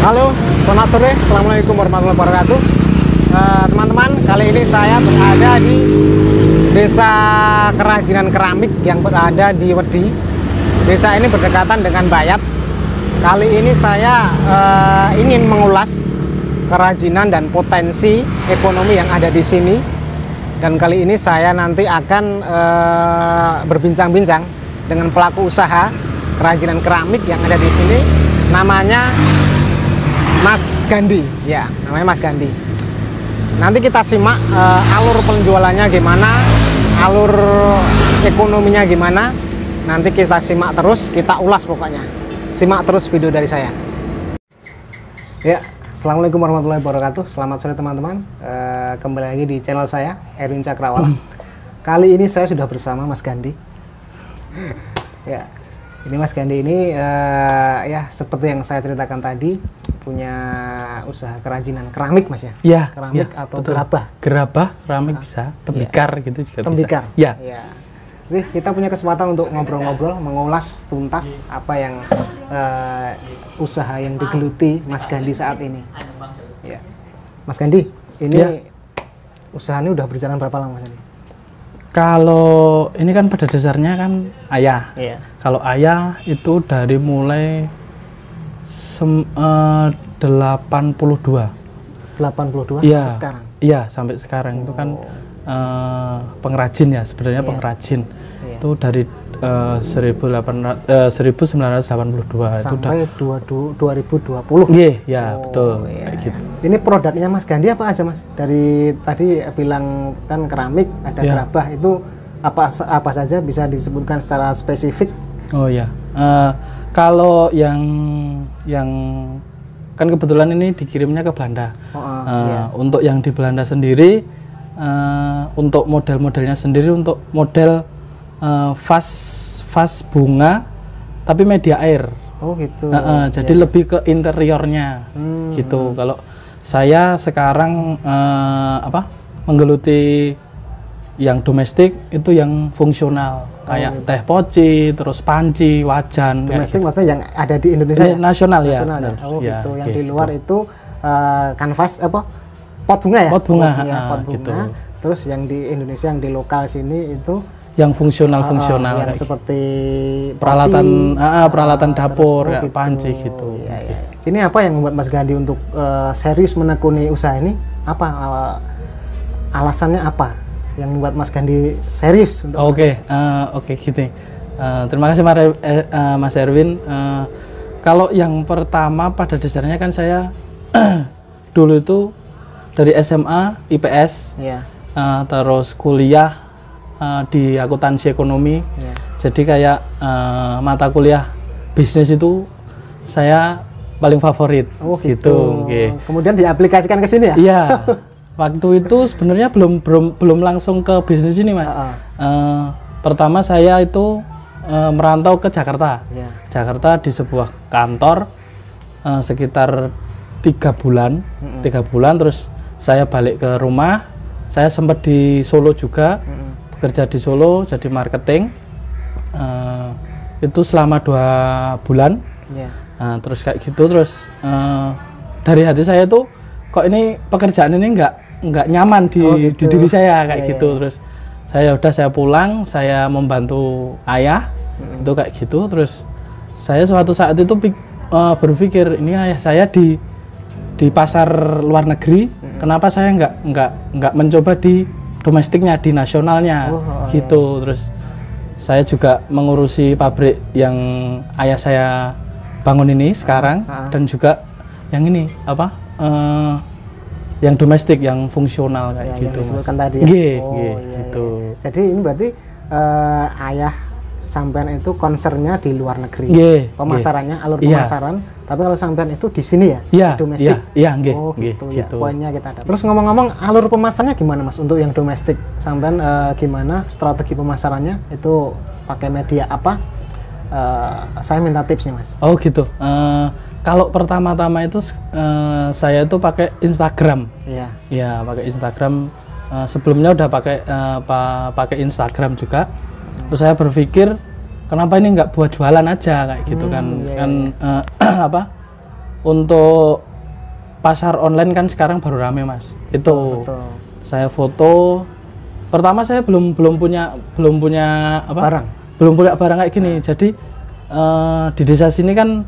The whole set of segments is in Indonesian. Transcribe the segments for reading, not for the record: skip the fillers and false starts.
Halo, selamat sore. Assalamualaikum warahmatullahi wabarakatuh. Teman-teman, kali ini saya berada di Desa Kerajinan Keramik yang berada di Wedi. Desa ini berdekatan dengan Bayat. Kali ini saya ingin mengulas kerajinan dan potensi ekonomi yang ada di sini. Dan kali ini saya nanti akan berbincang-bincang dengan pelaku usaha kerajinan keramik yang ada di sini. Namanya Mas Gandhi, ya, namanya Mas Gandhi. Nanti kita simak alur penjualannya gimana, alur ekonominya gimana. Nanti kita simak terus, kita ulas pokoknya. Simak terus video dari saya. Ya, assalamualaikum warahmatullahi wabarakatuh. Selamat sore teman-teman. Kembali lagi di channel saya, Erwin Cakrawala. Kali ini saya sudah bersama Mas Gandhi. Ya, ini Mas Gandhi ini ya seperti yang saya ceritakan tadi, punya usaha kerajinan keramik, Mas ya? Iya, keramik ya, atau betul. gerabah keramik bisa, tembikar ya. gitu juga Tembikar. bisa. Ya. Oke, kita punya kesempatan untuk ngobrol-ngobrol, mengulas tuntas apa yang usaha yang digeluti Mas Gandhi saat ini. Ya. Mas Gandhi, ini ya. Usaha ini udah berjalan berapa lama, Mas Gandhi? Kalau ini kan pada dasarnya kan ayah. Iya. Kalau ayah itu dari mulai 82. 82 Ya, sampai sekarang? Iya, sampai sekarang. Itu kan pengrajin ya, sebenarnya Iya. pengrajin. Iya. Itu dari 1982 sampai itu udah 2020. iya, ya, betul. Iya. Kayak gitu. Ini produknya Mas Gandhi apa aja, Mas? Dari tadi bilang kan keramik, ada Ya. gerabah, itu apa saja, bisa disebutkan secara spesifik? Oh ya, kalau yang kan kebetulan ini dikirimnya ke Belanda. Iya. Untuk yang di Belanda sendiri, untuk model-modelnya sendiri, untuk model vas bunga, tapi media air. Oh gitu. Jadi lebih ke interiornya, gitu. Kalau saya sekarang menggeluti yang domestik, itu yang fungsional, kayak teh poci, terus panci, wajan. Domestik gitu. maksudnya yang ada di Indonesia ya? Nasional ya. Nasional ya. Oh Ya, gitu. Yang gitu. di luar itu kanvas pot bunga ya? Pot bunga, pot bunga. gitu. Terus yang di Indonesia, yang di lokal sini itu yang fungsional yang kayak seperti peralatan poci, peralatan dapur, terus, kayak panci gitu. Iya, iya. Ini apa yang membuat Mas Gandhi untuk serius menekuni usaha ini? Apa alasannya apa yang membuat Mas Gandhi serius untuk Oke, gini. Terima kasih Mas Erwin. Kalau yang pertama pada dasarnya kan saya dulu itu dari SMA IPS, ya. terus kuliah di akuntansi ekonomi. Ya. Jadi kayak mata kuliah bisnis itu saya paling favorit. Oh gitu. Okay. Kemudian diaplikasikan ke sini ya? Iya. Waktu itu sebenarnya belum langsung ke bisnis ini, Mas. Pertama saya itu merantau ke Jakarta. Ya. Jakarta di sebuah kantor sekitar 3 bulan. 3 bulan terus saya balik ke rumah. Saya sempat di Solo juga. Bekerja di Solo jadi marketing. Itu selama 2 bulan. Ya. Terus kayak gitu, terus dari hati saya tuh kok ini pekerjaan ini nggak nyaman di diri saya kayak gitu. Terus saya pulang, saya membantu ayah itu kayak gitu. Terus saya suatu saat itu berpikir, ini ayah saya di pasar luar negeri, kenapa saya nggak mencoba di domestiknya, di nasionalnya gitu. Terus saya juga mengurusi pabrik yang ayah saya bangun ini sekarang, dan juga yang ini yang domestik, yang fungsional kayak gitu. Yang disebutkan tadi ya. Gitu. Jadi ini berarti ayah sampean itu konsernya di luar negeri. Pemasarannya, alur pemasaran. Tapi kalau sampean itu di sini ya, di domestik. Gitu ya. Poinnya kita ada. Terus ngomong-ngomong, alur pemasarannya gimana, Mas? Untuk yang domestik, sampean gimana strategi pemasarannya? Itu pakai media apa? Saya minta tipsnya, Mas. Oh gitu. Kalau pertama-tama itu saya itu pakai Instagram. Iya. Ya, pakai Instagram. Sebelumnya udah pakai Instagram juga. Terus saya berpikir kenapa ini nggak buat jualan aja kayak gitu kan. Iya, kan iya. untuk pasar online kan sekarang baru rame Mas. Itu Betul. saya foto. Pertama saya belum punya apa? Barang. Belum punya barang kayak gini. Jadi di desa sini kan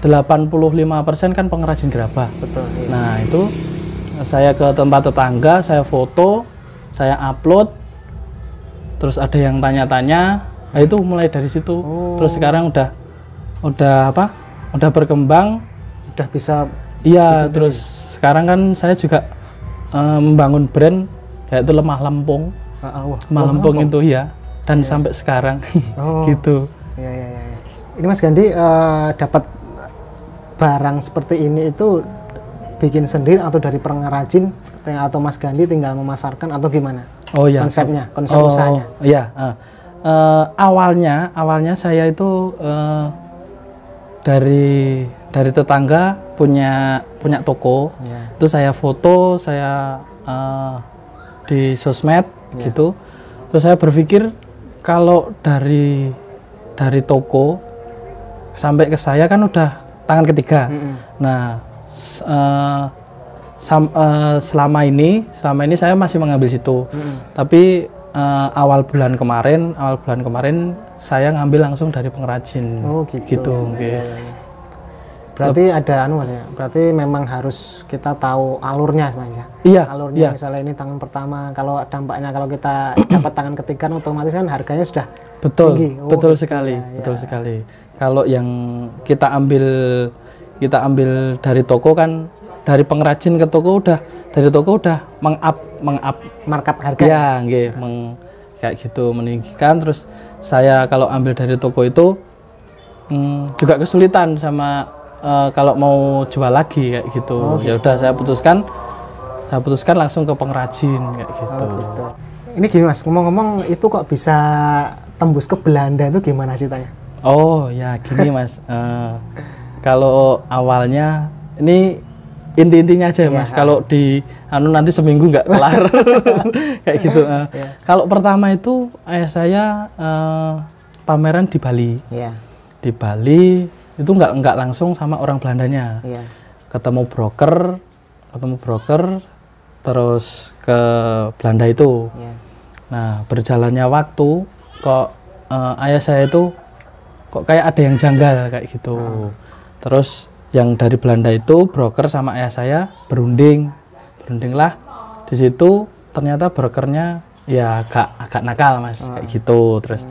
85% kan pengrajin gerabah. Betul. Iya. Nah itu saya ke tempat tetangga, saya foto, saya upload, terus ada yang tanya-tanya, nah itu mulai dari situ. Terus sekarang udah apa? Udah berkembang, Udah bisa. iya. Terus sekarang kan saya juga membangun brand yaitu Lemah Lempung. Lemah Lempung itu ya, dan sampai sekarang gitu. Iya, iya, iya. Ini Mas Gandhi dapat barang seperti ini itu bikin sendiri atau dari pengrajin atau Mas Gandhi tinggal memasarkan atau gimana? Oh ya. Konsepnya, konsep usahanya. Iya. Awalnya saya itu dari tetangga punya toko. Iya. Itu saya foto, saya di sosmed gitu. Terus saya berpikir kalau dari toko sampai ke saya kan udah tangan ketiga. Nah, selama ini saya masih mengambil situ. Tapi awal bulan kemarin saya ngambil langsung dari pengrajin. Oh gitu. Okay. Berarti ada Mas ya. Berarti memang harus kita tahu alurnya Mas ya. Iya. Alurnya misalnya ini tangan pertama, kalau dampaknya kalau kita dapat tangan ketiga otomatis kan harganya sudah tinggi. Betul sekali. Kalau yang kita ambil dari toko kan, dari pengrajin ke toko udah meng-up markup harga. Ya, kayak gitu meninggikan. Terus saya kalau ambil dari toko itu juga kesulitan sama kalau mau jual lagi kayak gitu. Ya udah saya putuskan langsung ke pengrajin kayak gitu. Gitu. Ini gini Mas, ngomong-ngomong itu kok bisa tembus ke Belanda itu gimana ceritanya? Oh ya gini Mas, kalau awalnya ini inti-intinya aja ya Mas. Kalau di nanti seminggu nggak kelar kayak gitu. Kalau pertama itu ayah saya pameran di Bali. Di Bali itu nggak langsung sama orang Belandanya. Ketemu broker terus ke Belanda itu. Nah berjalannya waktu kok ayah saya itu kok kayak ada yang janggal kayak gitu. Terus yang dari Belanda itu broker sama ayah saya berundinglah di situ. Ternyata brokernya ya agak nakal Mas kayak gitu. Terus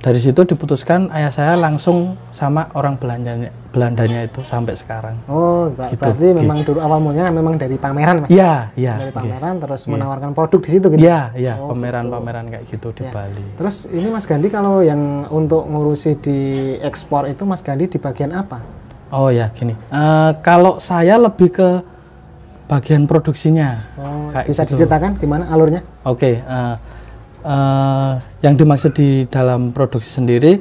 dari situ diputuskan ayah saya langsung sama orang Belandanya itu sampai sekarang. Oh, gitu. Berarti memang dulu awal mulanya memang dari pameran Mas? Iya. Dari pameran terus menawarkan produk di situ gitu? Iya, pameran-pameran kayak gitu di Bali. Terus ini Mas Gandhi kalau yang untuk ngurusi di ekspor itu Mas Gandhi di bagian apa? Oh ya, gini. Kalau saya lebih ke bagian produksinya. Bisa gitu. Diceritakan gimana alurnya? Oke. Yang dimaksud di dalam produksi sendiri,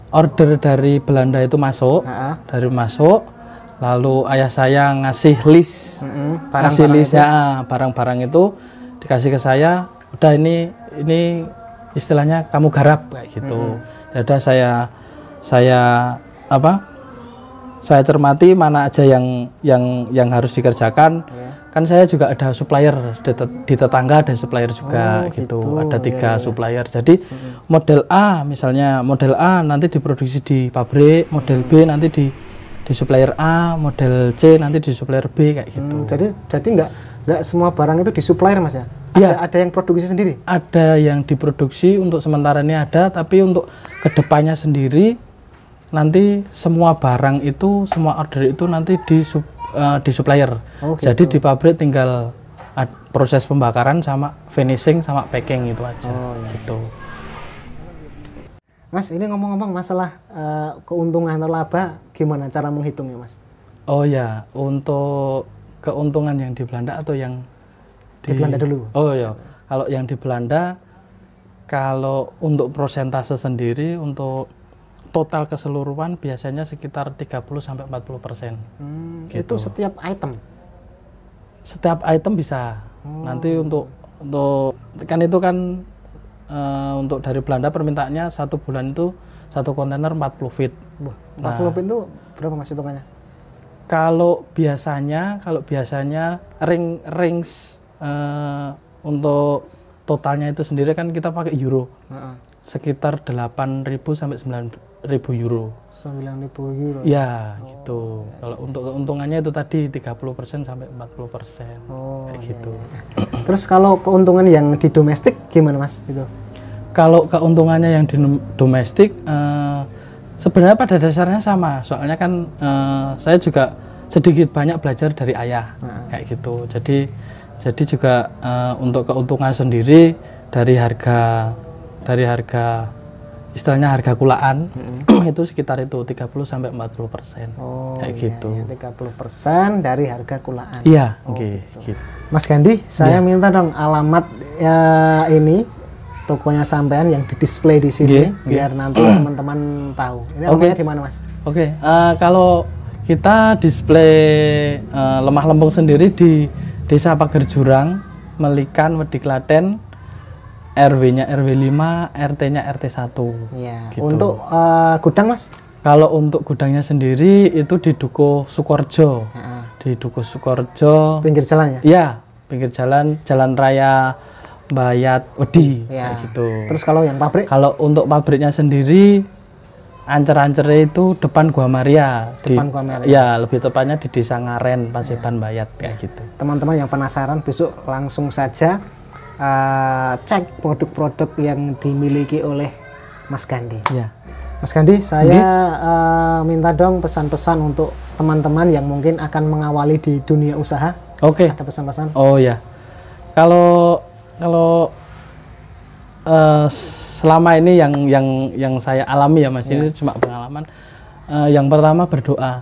order dari Belanda itu masuk, lalu ayah saya ngasih list, barang-barang itu dikasih ke saya. Udah ini istilahnya kamu garap kayak gitu. Ya udah saya cermati mana aja yang harus dikerjakan. Kan saya juga ada supplier di tetangga, ada supplier juga gitu. Ada 3 supplier. Jadi model A misalnya, model A nanti diproduksi di pabrik, model B nanti di supplier A, model C nanti di supplier B kayak gitu. Jadi nggak semua barang itu di supplier Mas ya? Ada yang produksi sendiri? Ada yang diproduksi untuk sementara ini ada, tapi untuk kedepannya sendiri nanti semua barang itu, semua order itu nanti di supplier. Jadi di pabrik tinggal proses pembakaran sama finishing sama packing itu aja. Gitu. Mas, ini ngomong-ngomong masalah keuntungan atau laba, gimana cara menghitungnya Mas? Oh ya, untuk keuntungan yang di Belanda atau yang di Belanda dulu? Oh ya, kalau yang di Belanda, kalau untuk persentase sendiri untuk total keseluruhan biasanya sekitar 30-40%. Gitu. Itu setiap item? Setiap item bisa. Nanti untuk kan itu kan untuk dari Belanda permintaannya 1 Satu kontainer 40 feet. Wah, 40 feet itu berapa Mas hitungannya? Kalau biasanya range untuk totalnya itu sendiri kan kita pakai euro. Sekitar 8.000 sampai 9.000 euro. 9.000 euro. Ya, gitu. Kalau untuk keuntungannya itu tadi 30% sampai 40%. Kayak gitu. Terus kalau keuntungan yang di domestik gimana Mas itu? Kalau keuntungannya yang di domestik sebenarnya pada dasarnya sama. Soalnya kan saya juga sedikit banyak belajar dari ayah kayak gitu. Jadi juga untuk keuntungan sendiri dari harga istilahnya harga kulaan itu sekitar itu 30 sampai 40%. Kayak gitu. Iya, 30% dari harga kulaan. Iya, gitu. Mas Gandhi, saya minta dong alamat ini tokonya sampean yang di-display di sini biar nanti teman-teman tahu. Ini alamatnya di mana, Mas? Kalau kita display lemah lempung sendiri di Desa Pager Jurang, Melikan, Wedi Klaten, RW-nya RW 5, RT-nya RT 1. Iya. Gitu. Untuk gudang, Mas? Kalau untuk gudangnya sendiri itu di Dukuh Sukorejo. Di Dukuh Sukorejo. Pinggir jalan ya? Iya, pinggir Jalan Raya Bayat Wedi, kayak gitu. Terus kalau yang pabrik? Kalau untuk pabriknya sendiri Ancer-ancernya itu depan Gua Maria. Depan Gua Maria. Ya, lebih tepatnya di Desa Ngaren, Paseban Bayat kayak gitu. Teman-teman yang penasaran besok langsung saja cek produk-produk yang dimiliki oleh Mas Gandhi. Ya. Mas Gandhi, saya minta dong pesan-pesan untuk teman-teman yang mungkin akan mengawali di dunia usaha. Ada pesan-pesan? Oh ya. Kalau selama ini yang saya alami ya Mas, ini cuma pengalaman. Yang pertama berdoa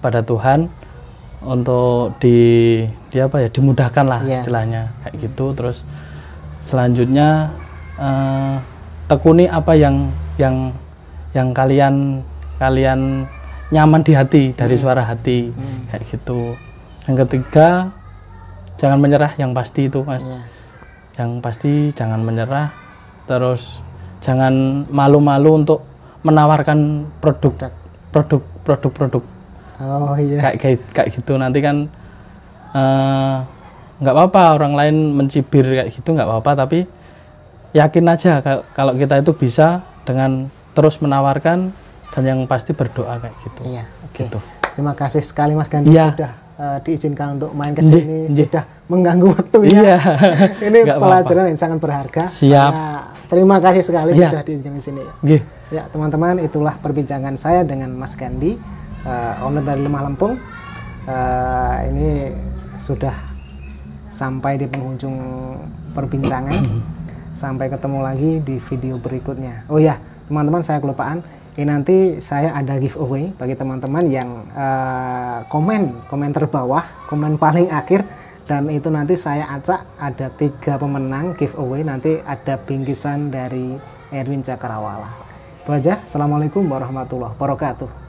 pada Tuhan untuk dimudahkan lah istilahnya kayak gitu. Terus selanjutnya tekuni apa yang kalian nyaman di hati dari suara hati kayak gitu. Yang ketiga jangan menyerah, yang pasti itu Mas. Yang pasti jangan menyerah. Terus jangan malu-malu untuk menawarkan produk. Kayak gitu. Nanti kan nggak apa-apa orang lain mencibir kayak gitu, nggak apa-apa, tapi yakin aja kalau kita itu bisa dengan terus menawarkan dan yang pasti berdoa kayak gitu. Gitu. Terima kasih sekali Mas Gandhi sudah diizinkan untuk main ke sini, sudah mengganggu waktunya. Ini pelajaran yang sangat berharga. Saya terima kasih sekali sudah diizinkan di sini. Ya, teman-teman, itulah perbincangan saya dengan Mas Gandhi, owner dari Lemah Lempung. Ini sudah sampai di penghujung perbincangan. Sampai ketemu lagi di video berikutnya. Oh ya, teman-teman, saya kelupaan. Ini nanti saya ada giveaway bagi teman-teman yang komen terbawah, komen paling akhir, dan itu nanti saya acak ada 3 pemenang giveaway. Nanti ada bingkisan dari Erwin Cakrawala. Itu aja. Assalamualaikum warahmatullahi wabarakatuh.